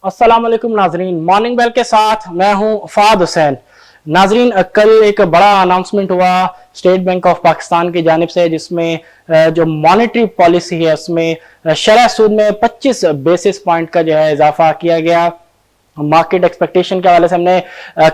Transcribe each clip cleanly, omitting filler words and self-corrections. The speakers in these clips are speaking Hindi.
अस्सलाम वालेकुम नाजरीन, मॉर्निंग बेल के साथ मैं हूं फाद हुसैन। नाजरीन, कल एक बड़ा अनाउंसमेंट हुआ स्टेट बैंक ऑफ पाकिस्तान की जानिब से, जिसमें जो मॉनेटरी पॉलिसी है उसमें शरह सूद में 25 बेसिस पॉइंट का जो है इजाफा किया गया। मार्केट एक्सपेक्टेशन के हवाले से हमने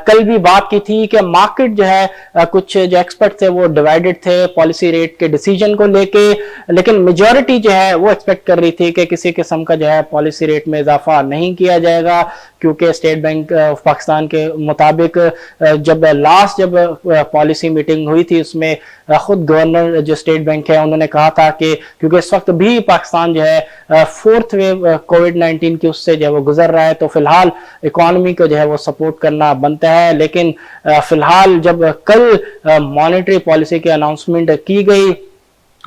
कल भी बात की थी कि मार्केट जो है कुछ जो एक्सपर्ट थे वो डिवाइडेड थे पॉलिसी रेट के डिसीजन को लेके, लेकिन मेजॉरिटी जो है वो एक्सपेक्ट कर रही थी कि किसी किस्म का जो है पॉलिसी रेट में इजाफा नहीं किया जाएगा, क्योंकि स्टेट बैंक ऑफ पाकिस्तान के मुताबिक जब पॉलिसी मीटिंग हुई थी उसमें खुद गवर्नर जो स्टेट बैंक है उन्होंने कहा था कि क्योंकि इस वक्त भी पाकिस्तान जो है फोर्थ वेव कोविड-19 की उससे जो है वो गुजर रहा है, तो फिलहाल इकोनॉमी को जो है वो सपोर्ट करना बनता है। लेकिन फिलहाल जब कल मॉनेटरी पॉलिसी की अनाउंसमेंट की गई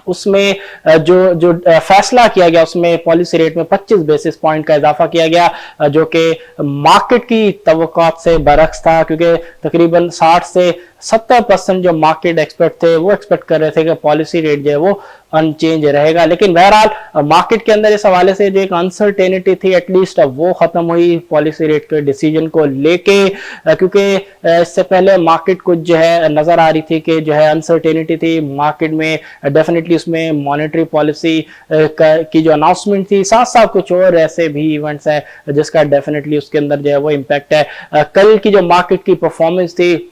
उसमें जो जो फैसला किया गया उसमें पॉलिसी रेट में 25 बेसिस पॉइंट का इजाफा किया गया, जो कि मार्केट की तवक्कुआत से बरक्स था, क्योंकि तकरीबन 60 से 70% जो मार्केट एक्सपर्ट थे वो एक्सपेक्ट कर रहे थे कि पॉलिसी रेट जो है वो अनचेंज रहेगा। लेकिन बहरहाल मार्केट के अंदर इस हवाले से जो एक अनसर्टेनिटी थी एटलीस्ट वो खत्म हुई पॉलिसी रेट के डिसीजन को लेके, क्योंकि इससे पहले मार्केट कुछ जो है नजर आ रही थी कि जो है अनसर्टेनिटी थी मार्केट में। डेफिनेटली उसमें मॉनेटरी पॉलिसी की जो अनाउंसमेंट थी, साथ साथ कुछ और ऐसे भी इवेंट्स है जिसका डेफिनेटली उसके अंदर जो है वो इम्पैक्ट है। कल की जो मार्केट की परफॉर्मेंस थी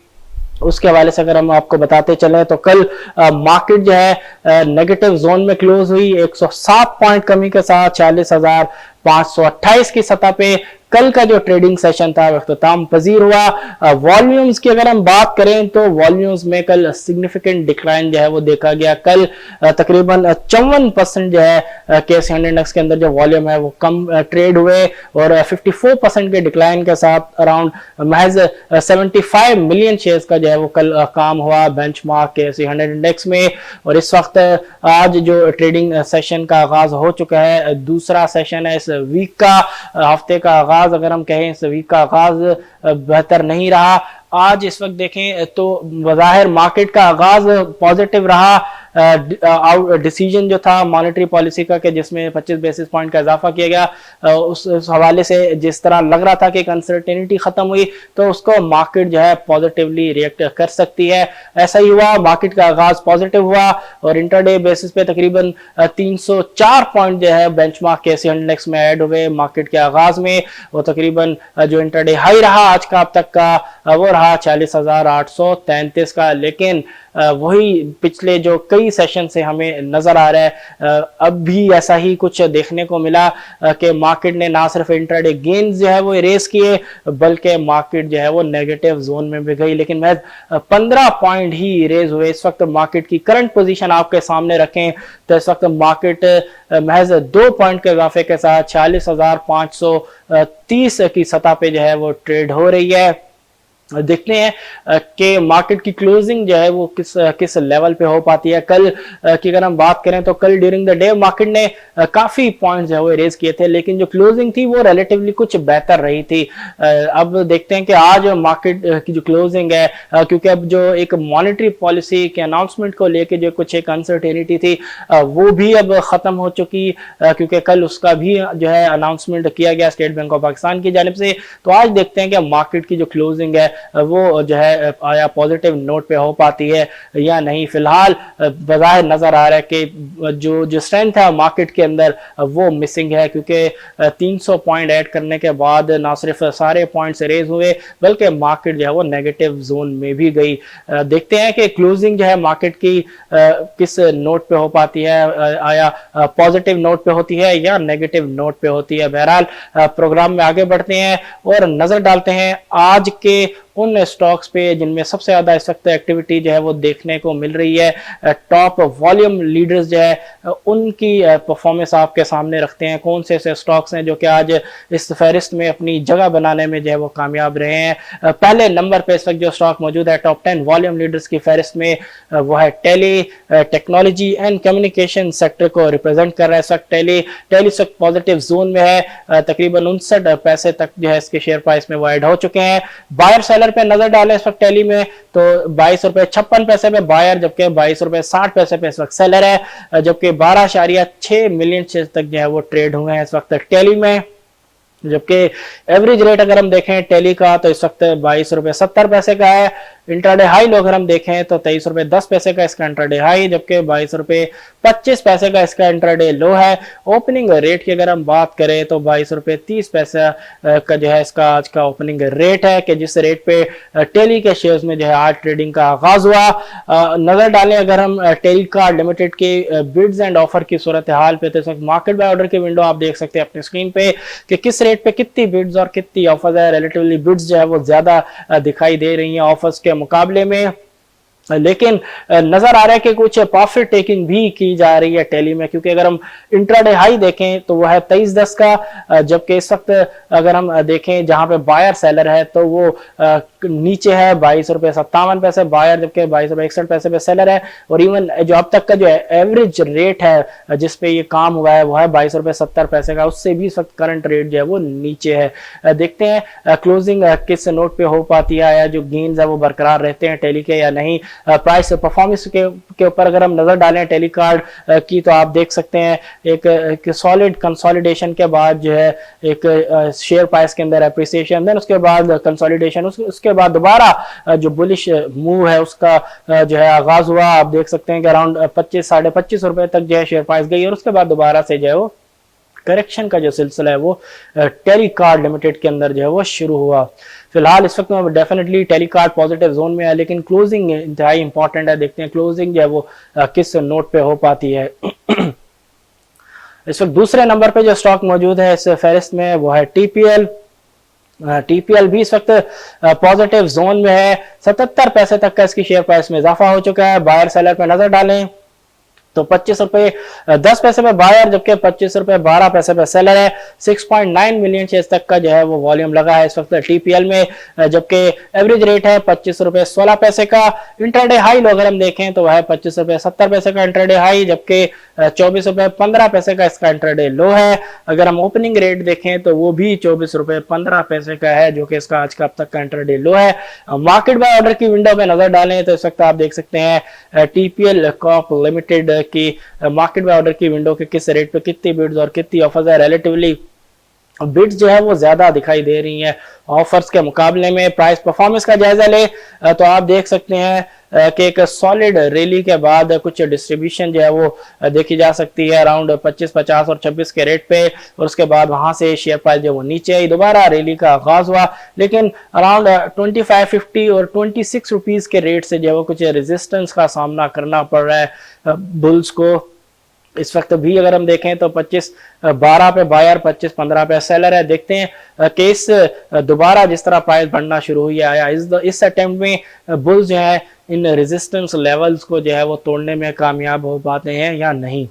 उसके हवाले से अगर हम आपको बताते चले तो कल मार्केट जो है नेगेटिव जोन में क्लोज हुई 107 पॉइंट कमी के साथ 40,528 की सतह पे। कल का जो ट्रेडिंग सेशन था इख्तिताम पजीर हुआ। वॉल्यूम्स की अगर हम बात करें तो वॉल्यूम्स में कल सिग्निफिकेंट डिक्लाइन जो है वो देखा गया। कल तकरीबन 54% जो है केएसई इंडेक्स के अंदर जो वॉल्यूम है वो कम ट्रेड हुए, और 54% के डिक्लाइन के साथ अराउंड महज 75 मिलियन शेयर्स का जो है वो कल काम हुआ बेंचमार्क केएसई 100 इंडेक्स में। और इस वक्त आज जो ट्रेडिंग सेशन का आगाज हो चुका है, दूसरा सेशन है इस वीक का। हफ्ते का आगाज अगर हम कहें इस वीक का आगाज बेहतर नहीं रहा। आज इस वक्त देखें तो बज़ाहिर मार्केट का आगाज पॉजिटिव रहा। डिसीजन जो था मॉनेटरी पॉलिसी का कि जिसमें 25 बेसिस पॉइंट का इजाफा किया गया, उस हवाले से जिस तरह लग रहा था कि एक अनसर्टेनिटी खत्म हुई तो उसको मार्केट जो है पॉजिटिवली रिएक्ट कर सकती है। ऐसा ही हुआ, मार्केट का आगाज पॉजिटिव हुआ और इंटरडे बेसिस पे तकरीबन 304 पॉइंट जो है बेंचमार्क केएसई इंडेक्स में ऐड हुए मार्केट के आगाज में। वो तकरीबन जो इंटरडे हाई रहा आज का अब तक का वो रहा 40,833 का। लेकिन वही पिछले जो कई सेशन से हमें नजर आ रहा है, अब भी ऐसा ही कुछ देखने को मिला कि मार्केट ने ना सिर्फ इंट्राडे गेन्स जो है वो इरेज किए बल्कि मार्केट जो है वो नेगेटिव जोन में भी गई, लेकिन महज 15 पॉइंट ही इरेज हुए। इस वक्त मार्केट की करंट पोजीशन आपके सामने रखें तो इस वक्त मार्केट महज 2 पॉइंट के इजाफे के साथ 40,530 की सतह पे जो है वो ट्रेड हो रही है। देखते हैं कि मार्केट की क्लोजिंग जो है वो किस लेवल पे हो पाती है। कल की अगर हम बात करें तो कल ड्यूरिंग द डे मार्केट ने काफी पॉइंट्स जो है वो रेज किए थे, लेकिन जो क्लोजिंग थी वो रिलेटिवली कुछ बेहतर रही थी। अब देखते हैं कि आज मार्केट की जो क्लोजिंग है, क्योंकि अब जो एक मॉनेटरी पॉलिसी के अनाउंसमेंट को लेके जो कुछ एक अनसर्टेनिटी थी वो भी अब खत्म हो चुकी, क्योंकि कल उसका भी जो है अनाउंसमेंट किया गया स्टेट बैंक ऑफ पाकिस्तान की जानिब से। तो आज देखते हैं कि मार्केट की जो क्लोजिंग है वो जो है आया पॉजिटिव नोट पे हो पाती है या नहीं। फिलहाल बज़ाहिर नजर आ रहा है कि जो स्ट्रेंथ है मार्केट के अंदर वो मिसिंग है, क्योंकि 300 पॉइंट ऐड करने के बाद ना सिर्फ सारे पॉइंट्स रेज हुए बल्कि मार्केट जो है वो नेगेटिव जोन में भी गई। देखते हैं कि क्लोजिंग जो है मार्केट की किस नोट पे हो पाती है, आया पॉजिटिव नोट पे होती है या नेगेटिव नोट पे होती है। बहरहाल प्रोग्राम में आगे बढ़ते हैं और नजर डालते हैं आज के उन स्टॉक्स पे जिनमें सबसे ज्यादा इस वक्त एक्टिविटी जो है वो देखने को मिल रही है। टॉप वॉल्यूम लीडर्स जो है उनकी परफॉर्मेंस आपके सामने रखते हैं। कौन से ऐसे स्टॉक्स हैं जो कि आज इस फहरिस्त में अपनी जगह बनाने में जो है वो कामयाब रहे हैं। पहले नंबर पे इस वक्त जो स्टॉक मौजूद है टॉप 10 वॉल्यूम लीडर्स की फहरिस्त में, वो है tele technology and communication sector को रिप्रेजेंट कर रहा है। इस वक्त टेली इस वक्त पॉजिटिव जोन में है, तकरीबन 59 पैसे तक जो है इसके शेयर प्राइस में वो ऐड हो चुके हैं। बायर पे नजर डालें इस वक्त टेली में तो 22.56 पे बायर, जबकि 22.60 पे इस वक्त सेलर है, जबकि 12.6 मिलियन शेयर तक जो है वो ट्रेड हुए हैं इस वक्त टेली में। जबकि एवरेज रेट अगर हम देखें टेली का तो इस वक्त 22 रुपये 70 पैसे का है। इंट्राडे हाई लो अगर हम देखें तो 23 रुपये 10 पैसे का इसका इंट्राडे हाई, जबकि 22 रुपये 25 पैसे का इसका इंट्राडे लो है। ओपनिंग रेट की अगर हम बात करें तो 22 रुपये 30 पैसे का जो है इसका आज का ओपनिंग रेट है कि जिस रेट पे टेली के शेयर्स में जो है आज ट्रेडिंग का आगाज हुआ। नजर डालें अगर हम टेली कार्ड लिमिटेड के बिड्स एंड ऑफर की सूरत हाल पे तो इस वक्त मार्केट बाय ऑर्डर की विंडो आप देख सकते हैं अपनी स्क्रीन पे कि किस रेट पे कितनी बिड्स और कितनी ऑफर्स है। रिलेटिवली बिड्स जो है वो ज्यादा दिखाई दे रही हैं ऑफर्स के मुकाबले में, लेकिन नजर आ रहा है कि कुछ प्रॉफिट टेकिंग भी की जा रही है टेली में, क्योंकि अगर हम इंट्राडे हाई देखें तो वो है 23.10 का, जबकि इस वक्त अगर हम देखें जहां पे बायर सेलर है तो वो नीचे है 22 रुपये 57 पैसे बायर, जबकि 22 रुपये 61 पैसे पे सेलर है। और इवन जो अब तक का जो एवरेज रेट है जिसपे ये काम हुआ है वो है 22 रुपये 70 पैसे का, उससे भी इस वक्त करंट रेट जो है वो नीचे है। देखते हैं क्लोजिंग किस नोट पे हो पाती है, या जो गेन्स है वो बरकरार रहते हैं टेली के या नहीं। प्राइस परफॉर्मेंस के ऊपर अगर हम नजर डालें टेली कार्ड की तो आप देख सकते हैं एक सॉलिड कंसोलिडेशन के बाद जो है एक शेयर प्राइस के अंदर एप्रिसिएशन, देन उसके बाद कंसोलिडेशन, उसके बाद दोबारा जो बुलिश मूव है उसका जो है आगाज हुआ। आप देख सकते हैं कि अराउंड 25 साढ़े 25 रुपए तक जो है शेयर प्राइस गई और उसके बाद दोबारा से जो है वो करेक्शन का जो सिलसिला है वो टेली कार्ड लिमिटेड के अंदर जो है वो शुरू हुआ। फिलहाल इस वक्त में definitely tele card positive zone में है, लेकिन क्लोजिंग इंतहाई इंपॉर्टेंट है। देखते हैं क्लोजिंग जो है वो किस नोट पे हो पाती है। इस वक्त दूसरे नंबर पे जो स्टॉक मौजूद है इस फहरिस्त में वो है टीपीएल। टीपीएल भी इस वक्त पॉजिटिव जोन में है, 77 पैसे तक का इसकी शेयर प्राइस में इजाफा हो चुका है। बायर सेलर पे नजर डालें तो 25 रुपये 10 पैसे पे बायर, जबकि 25 रुपये 12 पैसे पे सेलर है। 6.9 मिलियन शेयर्स तक का जो है वो वॉल्यूम लगा है इस वक्त टीपीएल में, जबकि एवरेज रेट है 25 रुपये 16 पैसे का। इंट्राडे हाई लो अगर हम देखें तो वह है 25 रुपये 70 पैसे का इंट्राडे हाई, जबकि 24 रुपये 15 पैसे का इसका इंट्राडे लो है। अगर हम ओपनिंग रेट देखें तो वो भी 24 रुपये 15 पैसे का है, जो कि इसका आज का अब तक का इंट्राडे लो है। मार्केट बाय ऑर्डर की विंडो में नजर डालें तो इस वक्त आप देख सकते हैं टीपीएल कॉर्प लिमिटेड की मार्केट बाय ऑर्डर की विंडो के किस रेट पे कितनी बिड्स और कितनी ऑफर्स है। रिलेटिवली बिड्स जो है वो ज्यादा दिखाई दे रही हैं ऑफर्स के मुकाबले में। प्राइस परफॉर्मेंस का जायजा ले तो आप देख सकते हैं कि एक सॉलिड रैली के बाद कुछ डिस्ट्रीब्यूशन जो है वो देखी जा सकती है अराउंड 25, 50 और 26 के रेट पे, और उसके बाद वहां से शेयर प्राइस जो वो नीचे आई, दोबारा रैली का आगाज हुआ, लेकिन अराउंड 25, 50 और 26 रुपीज के रेट से जो है वो कुछ रेजिस्टेंस का सामना करना पड़ रहा है बुल्स को। इस वक्त भी अगर हम देखें तो 25.12 पे बायर, 25.15 पे सेलर है। देखते हैं कि इस दोबारा जिस तरह प्राइस बढ़ना शुरू हुई है इस अटेम्प्ट में बुल्स जो है इन रेजिस्टेंस लेवल्स को जो है वो तोड़ने में कामयाब हो पाते हैं या नहीं।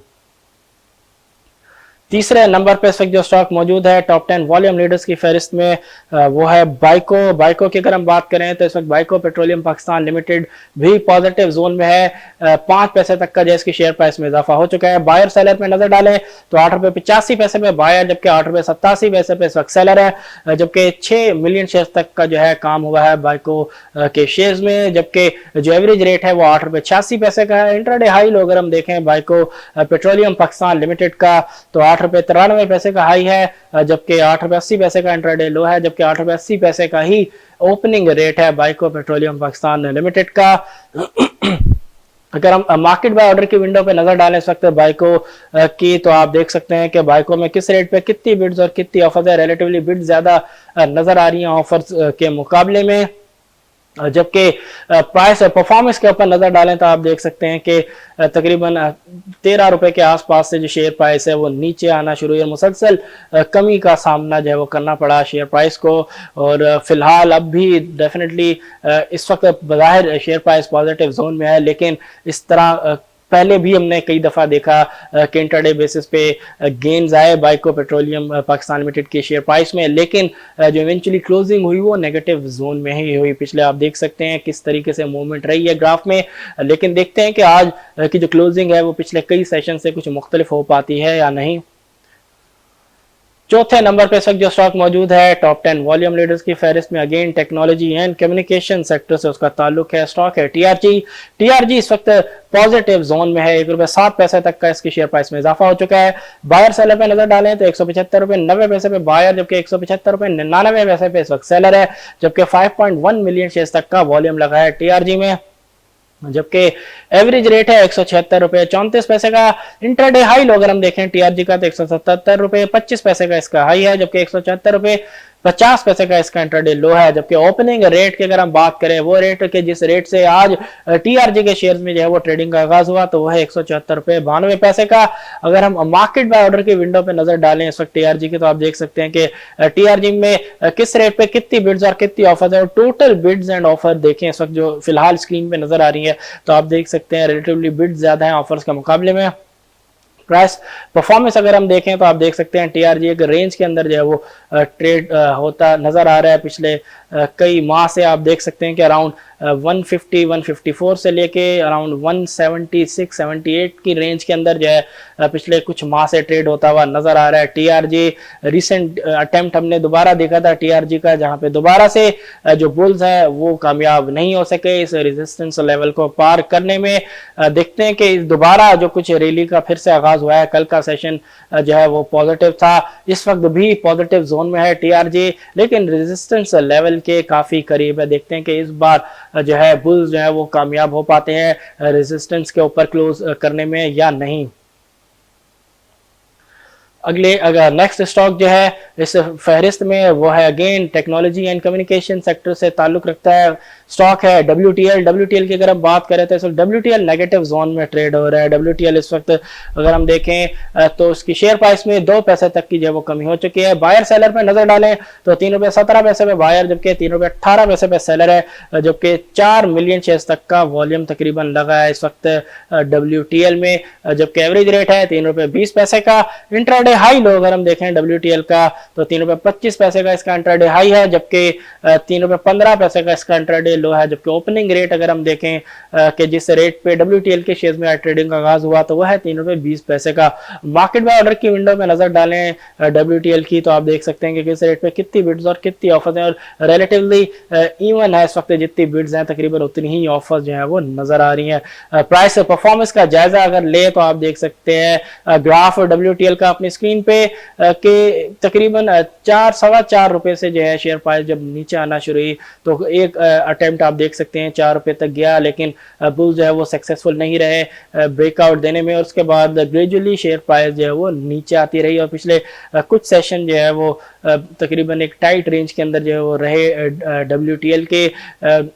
तीसरे नंबर पे इस वक्त जो स्टॉक मौजूद है टॉप 10 वॉल्यूम लीडर्स की फहरिस्त में वो है बाइको। बाइको की अगर हम बात करें तो इस वक्त बाइको पेट्रोलियम पाकिस्तान लिमिटेड भी पॉजिटिव जोन में है। 5 पैसे तक का जो इसकी शेयर प्राइस में इजाफा हो चुका है। बायर सेलर पे नजर डालें तो 8 रुपये 85 पैसे पे बायर, जबकि 8 रुपये 87 पैसे पे इस वक्त सेलर है, जबकि 6 मिलियन शेयर तक का जो है काम हुआ है बाइको के शेयर्स में, जबकि जो एवरेज रेट है वो 8 रुपये 86 पैसे का है। इंट्राडे हाई लो अगर हम देखें बाइको पेट्रोलियम पाकिस्तान लिमिटेड का तो 8 रुपये 93 पैसे का हाई है, जबकि 8 रुपये 80 पैसे का इंट्राडे लो है, जबकि 8 रुपये 80 पैसे का ही ओपनिंग रेट है बाइको पेट्रोलियम पाकिस्तान लिमिटेड का। अगर हम मार्केट बाय ऑर्डर की विंडो पे नजर डालें इस वक्त बाइको की तो आप देख सकते हैं कि बाइको में किस रेट पे कितनी बिड्स और कितनी ऑफर्स है। रिलेटिवली बिड्स ज्यादा नजर आ रही हैं ऑफर्स के मुकाबले में, जबकि प्राइस परफॉर्मेंस के ऊपर नजर डालें तो आप देख सकते हैं कि तकरीबन 13 रुपए के आसपास से जो शेयर प्राइस है वो नीचे आना शुरू हुई। मुसलसल कमी का सामना जो है वो करना पड़ा शेयर प्राइस को, और फिलहाल अब भी डेफिनेटली इस वक्त बज़ाहिर शेयर प्राइस पॉजिटिव जोन में है, लेकिन इस तरह पहले भी हमने कई दफा देखा कि इंट्राडे बेसिस पे गेन्स आए बाइको पेट्रोलियम पाकिस्तान लिमिटेड के शेयर प्राइस में, लेकिन जो इवेंचुअली क्लोजिंग हुई वो नेगेटिव जोन में ही हुई। पिछले आप देख सकते हैं किस तरीके से मूवमेंट रही है ग्राफ में, लेकिन देखते हैं कि आज की जो क्लोजिंग है वो पिछले कई सेशन से कुछ मुख्तलिफ हो पाती है या नहीं। चौथे नंबर पे इस वक्त जो स्टॉक मौजूद है टॉप 10 वॉल्यूम लीडर्स की फहरिस्त में, again technology and communication sector से उसका ताल्लुक है। स्टॉक है टीआरजी। टीआरजी इस वक्त पॉजिटिव जोन में है, ₹1.07 तक का इसकी शेयर प्राइस में इजाफा हो चुका है। बायर सेलर पे नजर डालें तो ₹175.90 पे बायर, जबकि ₹175.99 पे इस वक्त सेलर है, जबकि 5.1 मिलियन शेयर तक का वॉल्यूम लगा है टीआरजी में, जबकि एवरेज रेट है ₹176.34 का। इंट्राडे हाई लो अगर हम देखें टीआरजी का तो ₹177.25 का इसका हाई है, जबकि ₹174.50 का इसका इंट्राडे लो है। जबकि ओपनिंग रेट की अगर हम बात करें, वो रेट के जिस रेट से आज टीआरजी के शेयर्स में जो है वो ट्रेडिंग का आगाज हुआ तो वह है ₹174.92 का। अगर हम मार्केट बाय ऑर्डर की विंडो पे नजर डालें इस वक्त टीआरजी की, तो आप देख सकते हैं कि टीआरजी में किस रेट पे कितनी बिड्स और कितनी ऑफर्स है, और टोटल बिड्स एंड ऑफर देखें इस वक्त जो फिलहाल स्क्रीन पे नजर आ रही है, तो आप देख सकते हैं रिलेटिवली बिड्स ज्यादा हैं ऑफर्स के मुकाबले में। प्राइस परफॉर्मेंस अगर हम देखें तो आप देख सकते हैं टीआरजी एक रेंज के अंदर जो है वो ट्रेड होता नजर आ रहा है। पिछले कई माह से आप देख सकते हैं कि अराउंड 150 154 से लेके अराउंड 176 78 की रेंज के अंदर जो है पिछले कुछ माह से ट्रेड होता हुआ नजर आ रहा है टीआरजी। रिसेंट अटेम्प्ट हमने दोबारा देखा था टीआरजी का, जहां पे दोबारा से जो बुल्स है वो कामयाब नहीं हो सके इस रेजिस्टेंस लेवल को पार करने में। देखते हैं कि दोबारा जो कुछ रैली का फिर से आगाज हुआ है, कल का सेशन जो है वो पॉजिटिव था, इस वक्त भी पॉजिटिव जोन में है टीआरजी, लेकिन रेजिस्टेंस लेवल के काफी करीब है। देखते हैं कि इस बार जो है बुल्स जो है वो कामयाब हो पाते हैं रेजिस्टेंस के ऊपर क्लोज करने में या नहीं। अगले अगर नेक्स्ट स्टॉक जो है इस फहरिस्त में वो है again technology and communication sector से ताल्लुक रखता है। स्टॉक है WTL। WTL की अगर हम बात करें तो इस वक्त WTL नेगेटिव जोन में ट्रेड हो रहा है। WTL इस वक्त अगर हम देखें तो उसकी शेयर प्राइस में 2 पैसे तक की जो है वो कमी हो चुकी है। बायर सेलर पे नजर डालें तो ₹3.17 पे बायर, जबकि ₹3.18 पे सेलर है, जबकि 4 मिलियन शेयर तक का वॉल्यूम तकरीबन लगा है इस वक्त WTL में, जबकि एवरेज रेट है ₹3.20 का। इंट्राडे हाई लो अगर हम देखें WTL का तो ₹3.25 का इसका इंट्राडे हाई है, जबकि ₹3.15 का इसका इंट्राडे लो है। जबकि ओपनिंग रेट अगर हम देखें कि जिस रेट पे WTL के शेयर्स में ट्रेडिंग का आगाज हुआ तो वह है ₹3.20 का। मार्केट बाय ऑर्डर की विंडो में नजर डालें WTL की तो आप देख सकते हैं कि किस रेट पे कितनी बिड्स और कितनी ऑफर्स हैं, और रिलेटिवली इवन है इस वक्त, जितनी बिड्स हैं तकरीबन उतनी ही ऑफर्स जो है वो नजर आ रही हैं। प्राइस परफॉर्मेंस का जायजा अगर ले तो आप देख सकते हैं ग्राफ WTL का अपनी स्क्रीन पे के तकरीबन ₹4.25 से जो है शेयर प्राइस जब नीचे आना शुरू हुई तो एक अटेम्प्ट आप देख सकते हैं ₹4 तक गया, लेकिन बुल जो है वो सक्सेसफुल नहीं रहे ब्रेकआउट देने में, और उसके बाद ग्रेजुअली शेयर प्राइस जो है वो नीचे आती रही, और पिछले कुछ सेशन जो है वो तकरीबन एक टाइट रेंज के अंदर जो है वो रहे WTL के।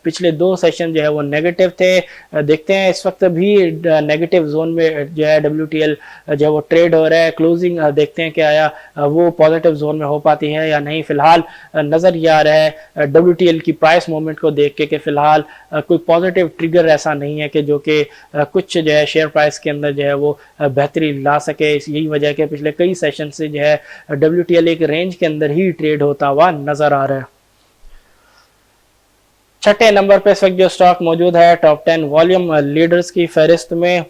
पिछले 2 सेशन जो है वो नेगेटिव थे। देखते हैं इस वक्त भी नेगेटिव जोन में जो है WTL जो है वो ट्रेड हो रहा है। क्लोजिंग देखते हैं कि आया वो पॉजिटिव जोन में हो पाती है या नहीं। फिलहाल नजर ये आ रहा है WTL की प्राइस मूवमेंट को देख के कि फिलहाल कोई पॉजिटिव ट्रिगर ऐसा नहीं है कि जो कि कुछ जो है शेयर प्राइस के अंदर जो है वो बेहतरी ला सके। यही वजह के पिछले कई सेशन से जो है WTL एक रेंज के अंदर ही ट्रेड होता हुआ नजर आ रहा है। छठे नंबर पे इस वक्त जो स्टॉक मौजूद है टॉप 10 वॉल्यूम लीडर्स की फहरिस्त में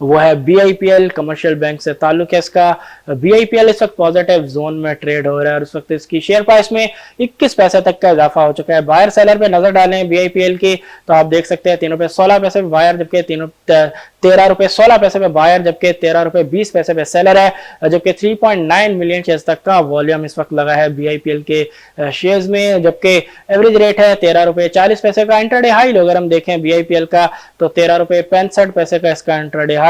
वो है BIPL। कमर्शियल बैंक से ताल्लुक है इसका। BIPL इस वक्त पॉजिटिव जोन में ट्रेड हो रहा है और इस वक्त इसकी शेयर प्राइस में 21 पैसे तक का इजाफा हो चुका है। बायर सेलर पे नजर डालें BIPL की तो आप देख सकते हैं ₹3.16 पे बायर, जबकि ₹13.16 पे बायर, जबकि ₹13.20 पे सेलर है, जबकि 3.9 मिलियन शेयर्स तक का वॉल्यूम इस वक्त लगा है BIPL के शेयर्स में, जबकि एवरेज रेट है ₹13.40 का। इंट्राडे हाई अगर हम देखें BIPL का तो ₹13.65 का इसका इंट्राडे हाई,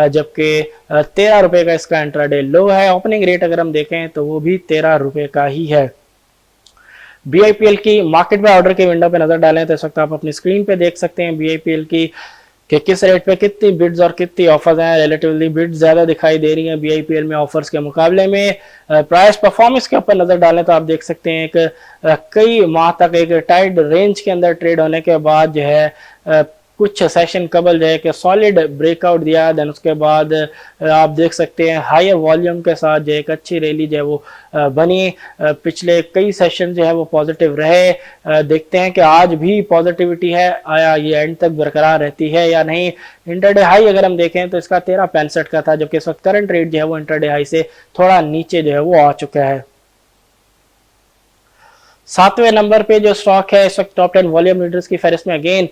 जबकि ₹13 का इसका इंट्राडे लो है। ओपनिंग रेट अगर हम देखें तो वो भी ₹13 का ही है। BIPL की मार्केट में ऑर्डर के विंडो पे नजर डालें तो इस वक्त आप अपनी स्क्रीन पे देख सकते हैं BIPL की कि किस रेट पे कितनी बिड्स और कितनी ऑफर्स हैं। रिलेटिवली बिड्स ज्यादा दिखाई दे रही हैं BIPL में ऑफर्स के मुकाबले में। प्राइस परफॉर्मेंस के ऊपर नजर डालें तो आप देख सकते हैं कि कई माह तक एक टाइट रेंज के अंदर ट्रेड होने के बाद जो है कुछ सेशन कबल जो है कि सॉलिड ब्रेकआउट दिया, देन उसके बाद आप देख सकते हैं हायर वॉल्यूम के साथ जो एक अच्छी रैली जो है वो बनी। पिछले कई सेशन जो है वो पॉजिटिव रहे। देखते हैं कि आज भी पॉजिटिविटी है, आया ये एंड तक बरकरार रहती है या नहीं। इंटरडे हाई अगर हम देखें तो इसका 13.65 का था, जबकि इस वक्त करंट रेट जो है वो इंटरडे हाई से थोड़ा नीचे जो है वो आ चुका है। 7वें नंबर पे जो स्टॉक है इस वक्त टॉप 10 वॉल्यूम लीडर्स की फहरिस्त में अगेन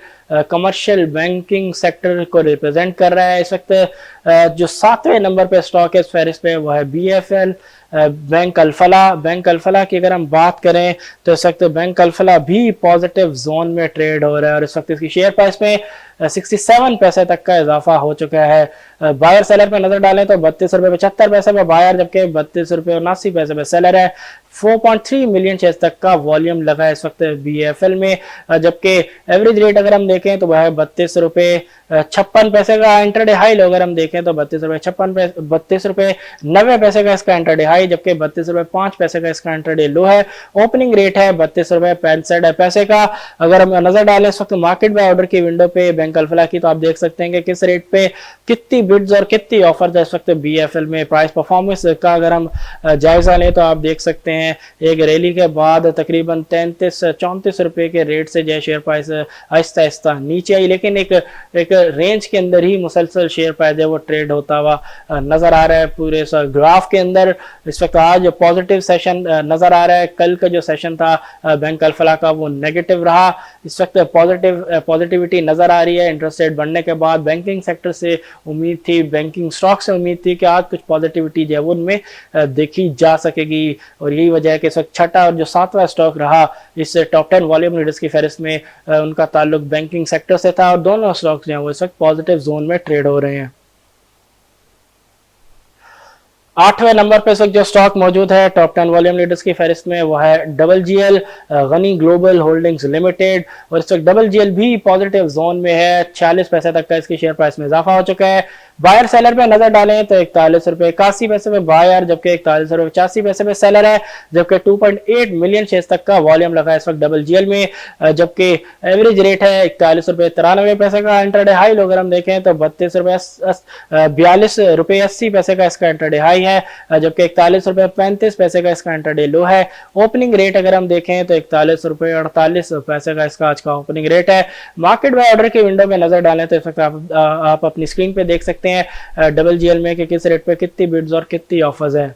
कमर्शियल बैंकिंग सेक्टर को रिप्रेजेंट कर रहा है। इस वक्त जो 7वें नंबर पे स्टॉक है इस फहरिस्त पे वो है BFL bank Al Falah. Bank Al Falah की अगर हम बात करें तो इस वक्त बैंक अल-फलाह भी पॉजिटिव जोन में ट्रेड हो रहा है और इस वक्त इसकी शेयर प्राइस में 67 पैसे तक का इजाफा हो चुका है। बायर सेलर पे नजर डालें तो 32 रुपए 75 पैसे पे बायर, जबकि 32 रुपए 79 पैसे पे सेलर है। 4.3 मिलियन शेयर्स तक का वॉल्यूम लगा है इस वक्त BFL में, जबकि एवरेज रेट अगर हम देखें तो वह है 32 रुपए 56 पैसे का। इंटरडे हाई लो अगर हम देखें तो 32 रुपए 90 पैसे का इसका इंटरडे हाई, जबकि 32 रुपए 5 पैसे का इसका इंटरडे लो है। ओपनिंग रेट है 32 रुपए 65 पैसे का। अगर हम नजर डालें इस वक्त मार्केट बाय ऑर्डर की विंडो पे बैंक अल-फलाह की, तो आप देख सकते हैं कि किस रेट पे कितनी बिड्स और कितनी ऑफर्स है इस वक्त BFL में। प्राइस परफॉर्मेंस का अगर हम जायजा लें तो आप देख सकते हैं एक रैली के बाद तकरीबन 33-34 रुपए के रेट से जो है शेयर प्राइस आहिस्ता आहिस्ता नीचे आई, लेकिन एक रेंज के अंदर ही मुसलसल शेयर प्राइस है वो ट्रेड होता हुआ नजर आ रहा है पूरे ग्राफ के अंदर। इस वक्त आज पॉजिटिव सेशन नजर आ रहा है, कल का जो सेशन था बैंक अल-फलाह का वो नेगेटिव रहा। इस वक्त पॉजिटिविटी नजर आ रही है। इंटरेस्ट रेट बढ़ने के बाद बैंकिंग सेक्टर से उम्मीद थी, बैंकिंग स्टॉक से उम्मीद थी कि आज कुछ पॉजिटिविटी जो है वो उनमें देखी जा सकेगी और यही वजह है कि इस वक्त छठा और जो 7वां स्टॉक रहा इस टॉप 10 वॉल्यूम लीडर्स की फहरिस्त में उनका ताल्लुक बैंकिंग सेक्टर से था और दोनों स्टॉक्स जो हैं वो इस वक्त पॉजिटिव जोन में ट्रेड हो रहे हैं। 8वें नंबर पे इस वक्त जो स्टॉक मौजूद है टॉप 10 वॉल्यूम लीडर्स की फहरिस्त में वो है GGL Gani global holdings limited और इस वक्त GGL भी पॉजिटिव जोन में है। 46 पैसे तक का इसकी शेयर प्राइस में इजाफा हो चुका है। बायर सेलर पे नजर डालें तो 41 रुपए 81 पैसे पे बायर, जबकि 41 रुपए 85 पैसे पे सेलर है, जबकि 2.8 मिलियन शेयर्स तक का वॉल्यूम लगा है इस वक्त GGL में, जबकि एवरेज रेट है 41 रुपए 93 पैसे का। इंटरडे हाई अगर हम देखें तो 42 रुपए 80 पैसे का इसका इंटरडे हाई है, जबकि 41 रुपए 35 पैसे का इसका इंटरडे लो है। ओपनिंग रेट अगर हम देखें तो 41 रुपए 48 पैसे का इसका आज का ओपनिंग रेट है। मार्केट बाय ऑर्डर की विंडो में नजर डालें तो इस वक्त आप अपनी स्क्रीन पे देख सकते हैं GGL में कि किस रेट पे कितनी बिड्स और कितनी ऑफर्स है।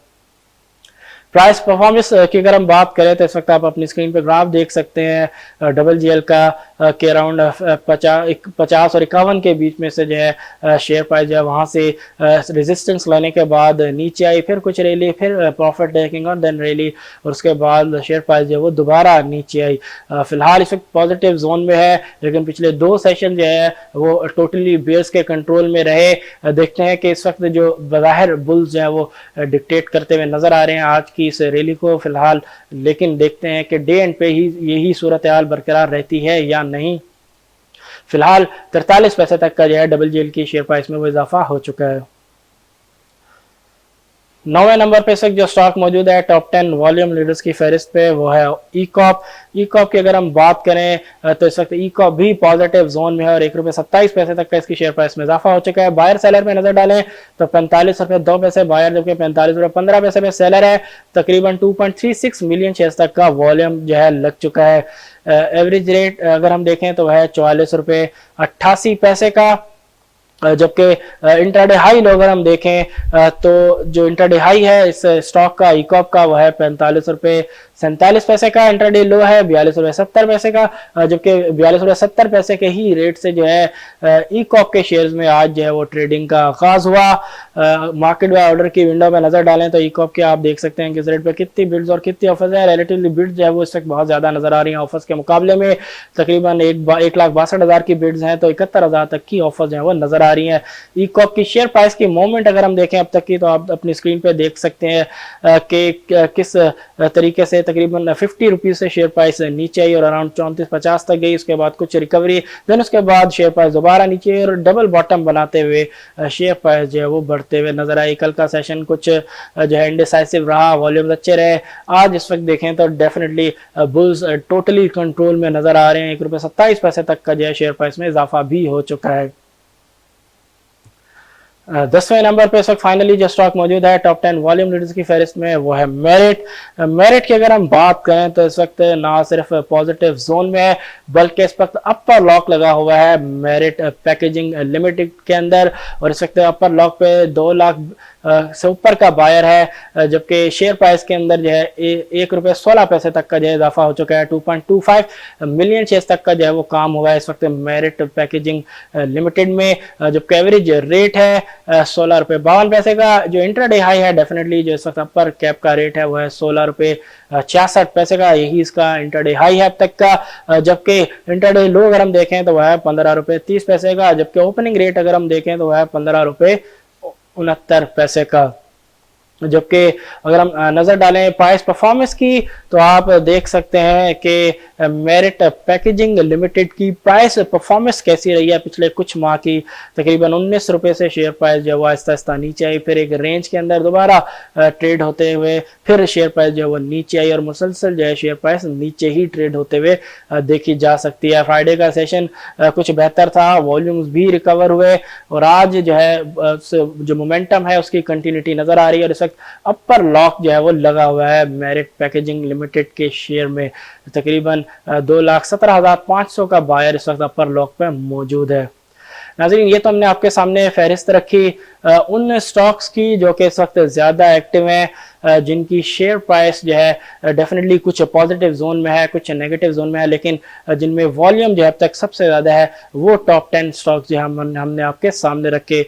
प्राइस परफॉर्मेंस की अगर हम बात करें तो इस वक्त आप अपनी स्क्रीन पे ग्राफ देख सकते हैं GGL का के अराउंड 50 और 51 के बीच में से जो है शेयर प्राइस जो है वहां से रेजिस्टेंस लाने के बाद नीचे आई, फिर कुछ रैली, फिर प्रॉफिट टेकिंग और देन रैली और उसके बाद शेयर प्राइस जो है वो दोबारा नीचे आई। फिलहाल इस वक्त पॉजिटिव जोन में है, लेकिन पिछले 2 सेशन जो है वो टोटली बेयर्स के कंट्रोल में रहे। देखते हैं कि इस वक्त जो बज़ाहिर बुल्स जो है वो डिक्टेट करते हुए नजर आ रहे हैं आज की इस रैली को फिलहाल, लेकिन देखते हैं कि डे एंड पे ही यही सूरत हाल बरकरार रहती है या नहीं। फिलहाल 43 पैसे तक का जो है GGL की शेयर प्राइस में वो इजाफा हो चुका है। 9वें नंबर पे जो स्टॉक मौजूद है टॉप 10 वॉल्यूम लीडर्स की फहरिस्त पे वो है ECOP की अगर हम बात करें तो इस वक्त ECOP भी पॉजिटिव जोन में है और 1 रुपए 27 पैसे तक का इसकी शेयर प्राइस में इजाफा हो चुका है। बायर सेलर पे नजर डालें तो 45 रुपए 2 पैसे बायर, जबकि 45 रुपए 15 पैसे पे सेलर है। तकरीबन 2.36 मिलियन शेयर्स तक का वॉल्यूम जो है लग चुका है। एवरेज रेट अगर हम देखें तो वह है 44 रुपए 88 पैसे का, जबकि इंट्राडे हाई अगर हम देखें तो जो इंट्राडे हाई है इस स्टॉक का ECOP का वह है 45 रुपए 47 पैसे का। इंट्राडे लो है 42 रुपए 70 पैसे का, जबकि 42 रुपए 70 पैसे के ही रेट से जो है ECOP के शेयर्स में आज जो है वो ट्रेडिंग का आगाज हुआ। मार्केट बाय ऑर्डर की विंडो में नजर डालें तो ECOP के आप देख सकते हैं कि इस रेट पे कितनी बिड्स और कितनी ऑफर्स है। रिलेटिवली बिड्स जो है वो इस वक्त बहुत ज्यादा नजर आ रही है ऑफर्स के मुकाबले में। तकरीबन 1,62,000 की बिड्स हैं तो 71,000 तक की ऑफर्स जो है वो नजर आ रही है। ECOP की शेयर प्राइस की मूवमेंट अगर हम देखें अब तक की तो आप अपनी स्क्रीन पे देख सकते हैं कि किस तरीके से तकरीबन 50 रुपीज़ से शेयर प्राइस नीचे आई और अराउंड 34-50 तक गई। उसके बाद कुछ रिकवरी, देन उसके बाद शेयर प्राइस दोबारा नीचे और डबल बॉटम बनाते हुए शेयर प्राइस जो है वो बढ़ते हुए नजर आई। कल का सेशन कुछ जो है इंडिसाइसिव रहा, वॉल्यूम्स अच्छे रहे। आज इस वक्त देखें तो डेफिनेटली बुल्स टोटली कंट्रोल में नजर आ रहे हैं। 1 रुपये 27 पैसे तक का जो है शेयर प्राइस में इजाफा भी हो चुका है। 10वें नंबर पे इस वक्त फाइनली जो स्टॉक मौजूद है टॉप 10 वॉल्यूम लीडर्स की फहरिस्त में, वो है मेरिट। मेरिट की अगर हम बात करें तो इस वक्त ना सिर्फ पॉजिटिव जोन में है बल्कि इस वक्त अपर लॉक लगा हुआ है मेरिट पैकेजिंग लिमिटेड के अंदर, और इस वक्त अपर लॉक पे 2 लाख से ऊपर का बायर है, जबकि शेयर प्राइस के अंदर जो है 1 रुपये 16 पैसे तक का जो है इजाफा हो चुका है। 2.25 मिलियन शेयर्स तक का जो है वो काम हुआ है इस वक्त मेरिट पैकेजिंग लिमिटेड में, जबकि एवरेज रेट है 16 रुपये 52 पैसे का। जो इंट्राडे हाई है डेफिनेटली जो इस वक्त अपर कैप का रेट है वो है 16 रुपये 66 पैसे का, यही इसका इंट्राडे हाई है अब तक का। जबकि इंट्राडे लो अगर हम देखें तो वह है 15 रुपये 30 पैसे का, जबकि ओपनिंग रेट अगर हम देखें तो वह है 15 रुपये 69 पैसे का। जबकि अगर हम नजर डालें प्राइस परफॉर्मेंस की तो आप देख सकते हैं कि मेरिट पैकेजिंग लिमिटेड की प्राइस परफॉर्मेंस कैसी रही है पिछले कुछ माह की। तकरीबन 19 रुपये से शेयर प्राइस जो है आहिस्ता आहिस्ता नीचे आई, फिर एक रेंज के अंदर दोबारा ट्रेड होते हुए फिर शेयर प्राइस जो है वो नीचे आई और मुसलसल जो है शेयर प्राइस नीचे ही ट्रेड होते हुए देखी जा सकती है। फ्राइडे का सेशन कुछ बेहतर था, वॉल्यूम्स भी रिकवर हुए और आज जो है जो मोमेंटम है उसकी कंटिन्यूटी नजर आ रही है और इस अपर लॉक जो है वो लगा हुआ है मेरिट पैकेजिंग लिमिटेड के शेयर में। तकरीबन 2,17,500 का बायर इस वक्त अपर लॉक पे मौजूद है। नाज़रीन, ये तो हमने आपके सामने फहरिस्त रखी उन स्टॉक्स की जो कि इस वक्त ज़्यादा एक्टिव हैं, जिनकी शेयर प्राइस जो है डेफिनेटली कुछ पॉजिटिव जोन में है, कुछ नेगेटिव जोन में है, लेकिन जिनमें वॉल्यूम जो है अब तक सबसे ज़्यादा है वो टॉप 10 स्टॉक्स जो हमने आपके सामने रखे।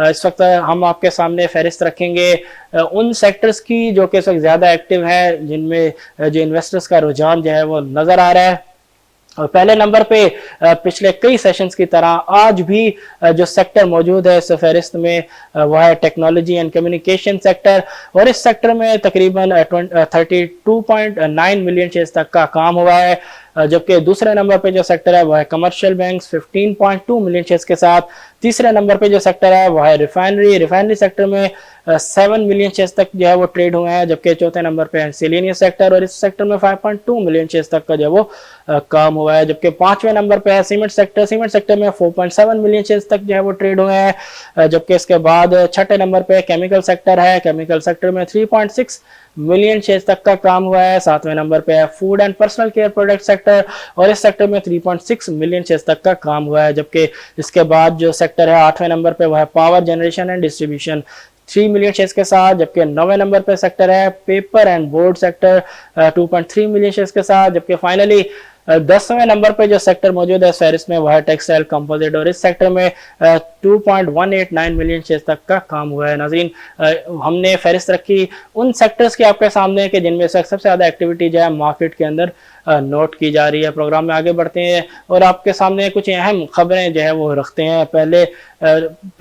इस वक्त हम आपके सामने फहरिस्त रखेंगे उन सेक्टर्स की जो कि इस वक्त ज़्यादा एक्टिव है, जिनमें जो इन्वेस्टर्स का रुझान जो है वो नज़र आ रहा है। और पहले नंबर पे पिछले कई सेशंस की तरह आज भी जो सेक्टर मौजूद है इस फहरिस्त में वह है टेक्नोलॉजी एंड कम्युनिकेशन सेक्टर, और इस सेक्टर में तकरीबन 32.9 मिलियन शेयर्स तक का काम हुआ है। जबकि दूसरे नंबर पे जो सेक्टर है वह है कमर्शियल बैंक्स 15.2 मिलियन शेयर्स के साथ। तीसरे नंबर पे जो सेक्टर है वह है रिफाइनरी सेक्टर में 7 मिलियन शेयर्स तक जो है वो ट्रेड हुए हैं। जबकि चौथे नंबर पे है सेलेनियस सेक्टर और इस सेक्टर में 5.2 मिलियन शेयर्स तक का जो है वो काम हुआ है। जबकि पांचवें नंबर पे है सीमेंट सेक्टर में 4.7 मिलियन शेयर्स तक जो है वो ट्रेड हुए हैं। जबकि इसके बाद छठे नंबर पे केमिकल सेक्टर है, केमिकल सेक्टर में 3.6 मिलियन शेयर्स तक का काम हुआ है। सातवें नंबर पे है food and personal care product sector और इस सेक्टर में 3.6 मिलियन शेयर्स तक का काम हुआ है। जबकि इसके बाद जो सेक्टर है आठवें नंबर पे वह है power generation and distribution 3 million shares के साथ। जबकि 9वें नंबर पे सेक्टर है paper and board sector 2.3 million shares के साथ। जबकि फाइनली 10वें नंबर पे जो सेक्टर मौजूद है फहरिस्त में वह है टेक्सटाइल कंपोजिट और इस सेक्टर में 2.189 मिलियन शेयर्स तक का काम हुआ है। नाज़रीन, हमने फहरिस्त रखी उन सेक्टर्स की आपके सामने कि जिनमें से सबसे ज़्यादा एक्टिविटी जो है मार्केट के अंदर नोट की जा रही है। प्रोग्राम में आगे बढ़ते हैं और आपके सामने कुछ अहम खबरें जो है वो रखते हैं।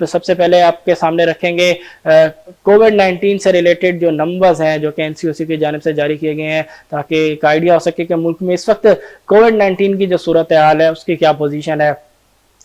सबसे पहले आपके सामने रखेंगे कोविड-19 से रिलेटेड जो नंबर्स हैं जो कि एनसीओसी की जानिब से जारी किए गए हैं, ताकि एक आइडिया हो सके कि मुल्क में इस वक्त कोविड-19 की जो सूरत हाल है उसकी क्या पोजीशन है।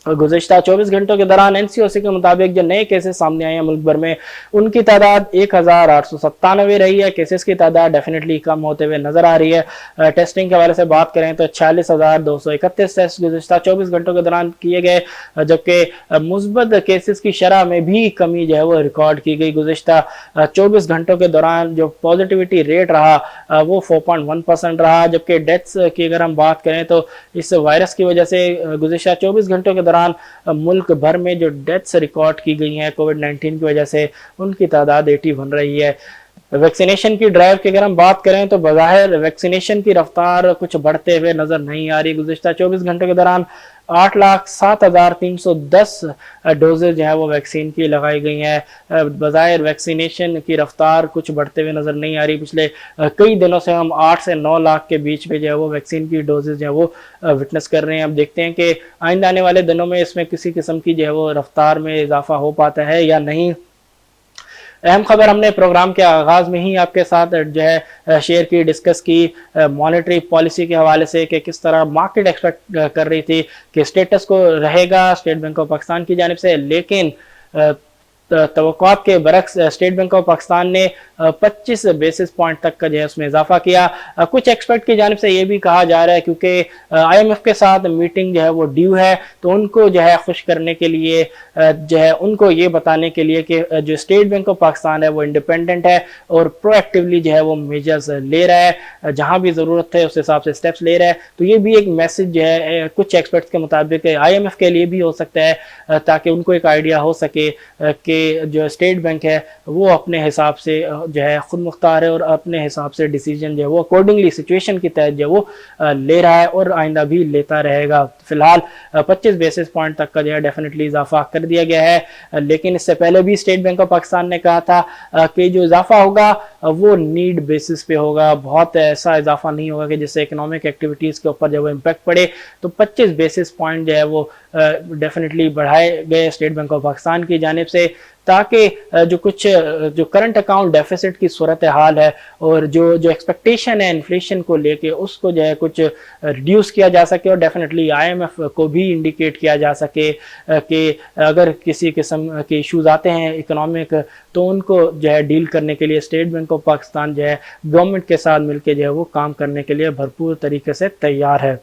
गुज़िश्ता 24 घंटों के दौरान एनसीओसी के मुताबिक जो नए केसेस सामने आए हैं मुल्क भर में उनकी तादाद 1897 रही है। केसेस की तादाद डेफिनेटली कम होते हुए नजर आ रही है। टेस्टिंग के हवाले से बात करें तो 46,231 टेस्ट गुज़िश्ता 24 घंटों के दौरान किए गए, जबकि मुस्बत केसेस की शरह में भी कमी जो है वो रिकॉर्ड की गई। गुज़िश्ता 24 घंटों के दौरान जो पॉजिटिविटी रेट रहा वो 4.1% रहा। जबकि डेथ्स की अगर हम बात करें तो इस वायरस की वजह से गुज़िश्ता 24 घंटों के दौरान मुल्क भर में जो डेथ्स रिकॉर्ड की गई हैं कोविड-19 की वजह से उनकी तादाद 81 रही है। वैक्सीनेशन की ड्राइव की अगर हम बात करें तो बज़ाहिर वैक्सीनेशन की रफ्तार कुछ बढ़ते हुए नजर नहीं आ रही। गुज़िश्ता 24 घंटों के दौरान 8,07,310 डोजेज जो है वो वैक्सीन की लगाई गई हैं। बज़ाहिर वैक्सीनेशन की रफ्तार कुछ बढ़ते हुए नज़र नहीं आ रही। पिछले कई दिनों से हम 8 से 9 लाख के बीच में जो है वो वैक्सीन की डोजेज जो है वो विटनेस कर रहे हैं। अब देखते हैं कि आइंदा आने वाले दिनों में इसमें किसी किस्म की जो है वो रफ्तार में इजाफा हो पाता है या नहीं। अहम खबर हमने प्रोग्राम के आगाज में ही आपके साथ जो है शेयर की, डिस्कस की मॉनेटरी पॉलिसी के हवाले से कि किस तरह मार्केट एक्सपेक्ट कर रही थी कि स्टेटस को रहेगा स्टेट बैंक ऑफ पाकिस्तान की जानिब से, लेकिन तवक्कुआत के बरक्स स्टेट बैंक ऑफ पाकिस्तान ने 25 बेसिस पॉइंट तक का जो है उसमें इजाफा किया। कुछ एक्सपर्ट की जानिब से ये भी कहा जा रहा है क्योंकि IMF के साथ मीटिंग जो है वो ड्यू है, तो उनको जो है खुश करने के लिए जो है उनको ये बताने के लिए कि जो स्टेट बैंक ऑफ पाकिस्तान है वो इंडिपेंडेंट है और प्रोएक्टिवली जो है वो मेजर्स ले रहा है, जहां भी ज़रूरत है उस हिसाब से स्टेप्स ले रहा है। तो ये भी एक मैसेज जो है कुछ एक्सपर्ट्स के मुताबिक IMF के लिए भी हो सकता है, ताकि उनको एक आइडिया हो सके कि जो स्टेट बैंक है वो अपने हिसाब से जो है खुद मुख्तार है और अपने हिसाब से डिसीजन जो है वो अकॉर्डिंगली सिचुएशन के तहत जो वो ले रहा है और आइंदा भी लेता रहेगा। फिलहाल 25 बेसिस पॉइंट तक का जो है डेफिनेटली इजाफा कर दिया गया है, लेकिन इससे पहले भी स्टेट बैंक ऑफ पाकिस्तान ने कहा था कि जो इजाफा होगा वो नीड बेसिस पे होगा, बहुत ऐसा इजाफा नहीं होगा कि जिससे इकोनॉमिक एक्टिविटीज़ के ऊपर जब वो इम्पैक्ट पड़े। तो 25 बेसिस पॉइंट जो है वो डेफिनेटली बढ़ाए गए स्टेट बैंक ऑफ पाकिस्तान की जानिब से, ताकि जो करंट अकाउंट डेफिसिट की सूरत हाल है और जो एक्सपेक्टेशन है इन्फ्लेशन को लेके उसको जो है कुछ रिड्यूस किया जा सके और डेफिनेटली IMF को भी इंडिकेट किया जा सके कि अगर किसी किस्म के इश्यूज आते हैं इकोनॉमिक तो उनको जो है डील करने के लिए स्टेट बैंक ऑफ पाकिस्तान जो है गवर्नमेंट के साथ मिलकर जो है वो काम करने के लिए भरपूर तरीके से तैयार है।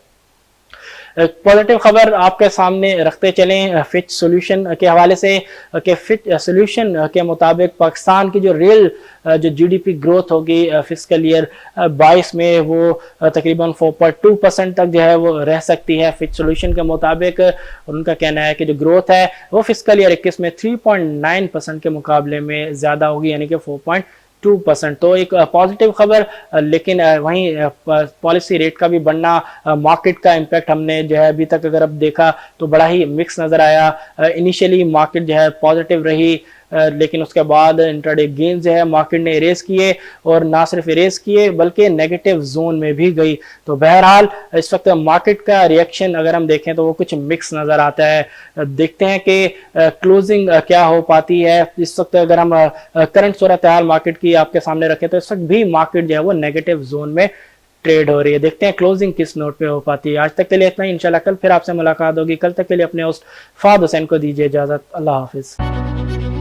पॉजिटिव खबर आपके सामने रखते चलें फिच सॉल्यूशन के हवाले से कि फिच सॉल्यूशन के मुताबिक पाकिस्तान की जो रियल जो GDP ग्रोथ होगी फिस्कल ईयर 22 में वो तकरीबन 4.2% तक जो है वो रह सकती है। फिच सॉल्यूशन के मुताबिक उनका कहना है कि जो ग्रोथ है वो फिस्कल ईयर 21 में 3.9% के मुकाबले में ज़्यादा होगी, यानी कि 4.2%। तो एक पॉजिटिव खबर, लेकिन वहीं पॉलिसी रेट का भी बढ़ना, मार्केट का इम्पैक्ट हमने जो है अभी तक अगर अब देखा तो बड़ा ही मिक्स नज़र आया। इनिशियली मार्केट जो है पॉजिटिव रही, लेकिन उसके बाद इंट्राडे गेन जो है मार्केट ने इरेज किए और ना सिर्फ इरेज किए बल्कि नेगेटिव जोन में भी गई। तो बहरहाल इस वक्त मार्केट का रिएक्शन अगर हम देखें तो वो कुछ मिक्स नज़र आता है। देखते हैं कि क्लोजिंग क्या हो पाती है। इस वक्त अगर हम करंट सूरत हाल मार्केट की आपके सामने रखें तो इस वक्त भी मार्केट जो है वो नेगेटिव जोन में ट्रेड हो रही है। देखते हैं क्लोजिंग किस नोट पे हो पाती है। आज तक के लिए इतना ही, इंशाल्लाह कल फिर आपसे मुलाकात होगी। कल तक के लिए अपने होस्ट फाद हुसैन को दीजिए इजाजत। अल्लाह हाफिज।